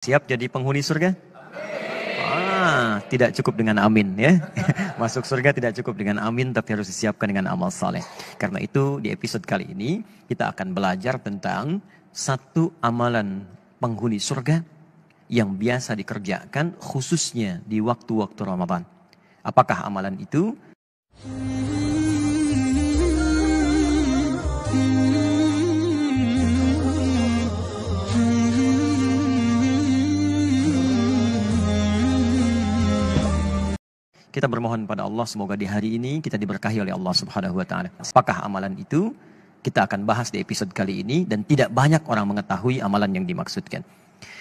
Siap jadi penghuni surga? Tidak cukup dengan amin ya. Masuk surga tidak cukup dengan amin, tapi harus disiapkan dengan amal saleh. Karena itu di episode kali ini kita akan belajar tentang satu amalan penghuni surga yang biasa dikerjakan khususnya di waktu-waktu Ramadan. Apakah amalan itu? Kita bermohon pada Allah semoga di hari ini kita diberkahi oleh Allah Subhanahu wa taala. Apakah amalan itu? Kita akan bahas di episode kali ini dan tidak banyak orang mengetahui amalan yang dimaksudkan.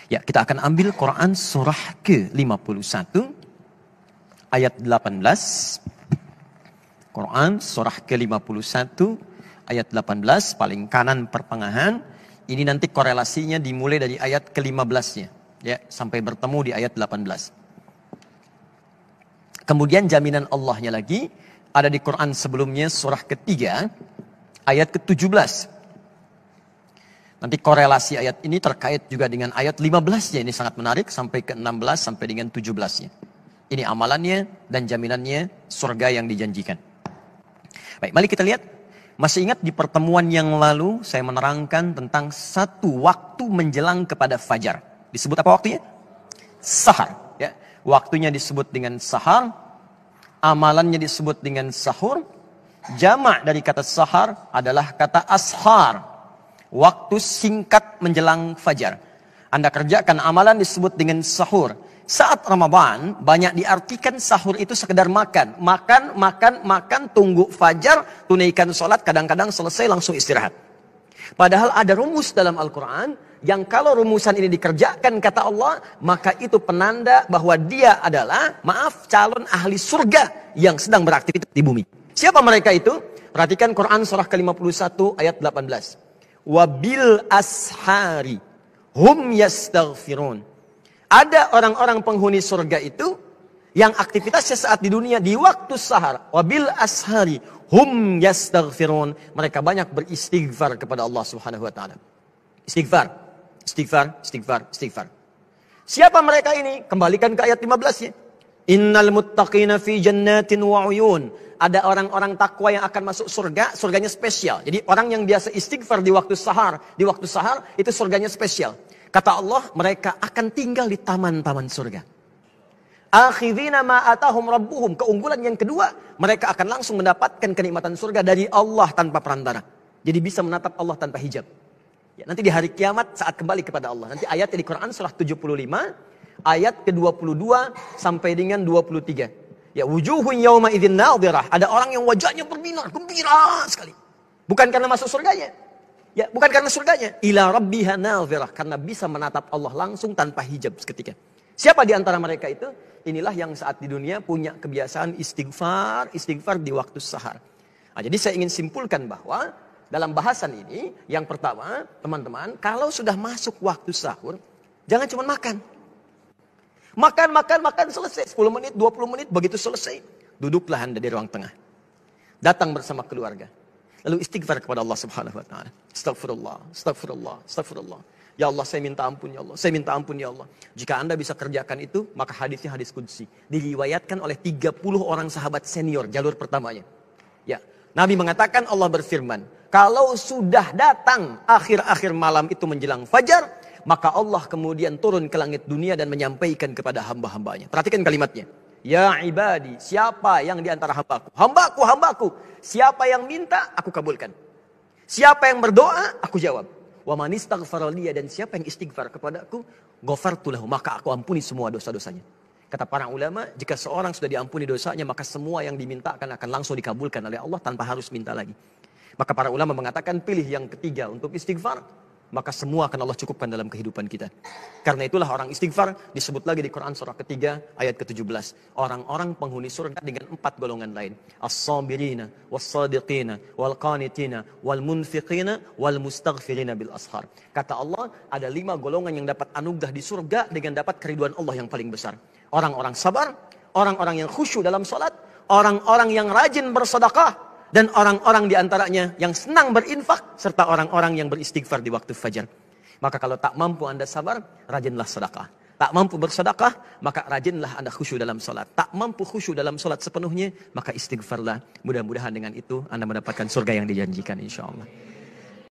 Ya, kita akan ambil Quran surah ke-51 ayat 18. Quran surah ke-51 ayat 18 paling kanan pertengahan. Ini nanti korelasinya dimulai dari ayat ke-15-nya ya, sampai bertemu di ayat 18. Kemudian jaminan Allahnya lagi ada di Quran sebelumnya surah ketiga ayat ke-17. Nanti korelasi ayat ini terkait juga dengan ayat 15-nya. Ini sangat menarik sampai ke-16 sampai dengan 17-nya. Ini amalannya dan jaminannya surga yang dijanjikan. Baik, mari kita lihat. Masih ingat di pertemuan yang lalu saya menerangkan tentang satu waktu menjelang kepada fajar. Disebut apa waktunya? Sahar. Ya. Waktunya disebut dengan sahar, amalannya disebut dengan sahur. Jamak dari kata sahar adalah kata ashar, waktu singkat menjelang fajar. Anda kerjakan amalan disebut dengan sahur. Saat Ramadan banyak diartikan sahur itu sekedar makan, tunggu fajar, tunaikan sholat, kadang-kadang selesai langsung istirahat. Padahal ada rumus dalam Al-Quran yang kalau rumusan ini dikerjakan kata Allah, maka itu penanda bahwa dia adalah, calon ahli surga yang sedang beraktivitas di bumi. Siapa mereka itu? Perhatikan Quran surah ke-51 ayat 18. Wabil ashari hum yastaghfirun. Ada orang-orang penghuni surga itu yang aktivitasnya saat di dunia di waktu sahar. Wabil ashari hum yastaghfirun. Mereka banyak beristighfar kepada Allah Subhanahu wa taala. Istighfar. Siapa mereka ini? Kembalikan ke ayat 15-nya. Innal muttaqina fi jannatin wa uyun. Ada orang-orang takwa yang akan masuk surga, surganya spesial. Jadi orang yang biasa istighfar di waktu sahar itu surganya spesial. Kata Allah, mereka akan tinggal di taman-taman surga. Akhidhina ma atahum rabbuhum. Keunggulan yang kedua, mereka akan langsung mendapatkan kenikmatan surga dari Allah tanpa perantara. Jadi bisa menatap Allah tanpa hijab. Ya, nanti di hari kiamat saat kembali kepada Allah. Nanti ayatnya di Quran surah 75 ayat ke-22 sampai dengan 23. Ya, wujuhun yauma idzin nadhirah. Ada orang yang wajahnya berbinar, gembira sekali. Bukan karena masuk surganya. Ya, bukan karena surganya. Ila rabbiha nadhirah, karena bisa menatap Allah langsung tanpa hijab seketika. Siapa di antara mereka itu? Inilah yang saat di dunia punya kebiasaan istighfar di waktu sahar. Nah, jadi saya ingin simpulkan bahwa dalam bahasan ini, yang pertama, teman-teman, kalau sudah masuk waktu sahur, jangan cuma makan. Makan, selesai. 10 menit, 20 menit, begitu selesai. Duduklah Anda di ruang tengah. Datang bersama keluarga. Lalu istighfar kepada Allah Subhanahu wa taala. Astagfirullah. Ya Allah, saya minta ampun ya Allah. Saya minta ampun ya Allah. Jika Anda bisa kerjakan itu, maka hadisnya hadis qudsi. Diriwayatkan oleh 30 orang sahabat senior jalur pertamanya. Ya, Nabi mengatakan, Allah berfirman, kalau sudah datang akhir-akhir malam itu menjelang fajar, maka Allah kemudian turun ke langit dunia dan menyampaikan kepada hamba-hambanya. Perhatikan kalimatnya. Ya ibadi, siapa yang di antara hambaku? Hambaku. Siapa yang minta, aku kabulkan. Siapa yang berdoa, aku jawab. Wa man istaghfara liya, dan siapa yang istighfar kepadaku, ghafartu lahu, maka aku ampuni semua dosa-dosanya. Kata para ulama, jika seorang sudah diampuni dosanya, maka semua yang dimintakan akan langsung dikabulkan oleh Allah tanpa harus minta lagi. Maka para ulama mengatakan pilih yang ketiga untuk istighfar, maka semua akan Allah cukupkan dalam kehidupan kita. Karena itulah orang istighfar disebut lagi di Quran surah ketiga ayat ke-17. Orang-orang penghuni surga dengan 4 golongan lain. As-sabirina, was-sadiqina, wal-qanitina, wal-munfiqina, wal-mustaghfirina bil ashar. Kata Allah, ada 5 golongan yang dapat anugerah di surga dengan dapat keriduan Allah yang paling besar. Orang-orang sabar, orang-orang yang khusyuk dalam salat, orang-orang yang rajin bersedekah, dan orang-orang di antaranya yang senang berinfak, serta orang-orang yang beristighfar di waktu fajar. Maka kalau tak mampu Anda sabar, rajinlah sedekah. Tak mampu bersedekah, maka rajinlah Anda khusyuk dalam solat. Tak mampu khusyuk dalam solat sepenuhnya, maka istighfarlah. Mudah-mudahan dengan itu Anda mendapatkan surga yang dijanjikan insya Allah.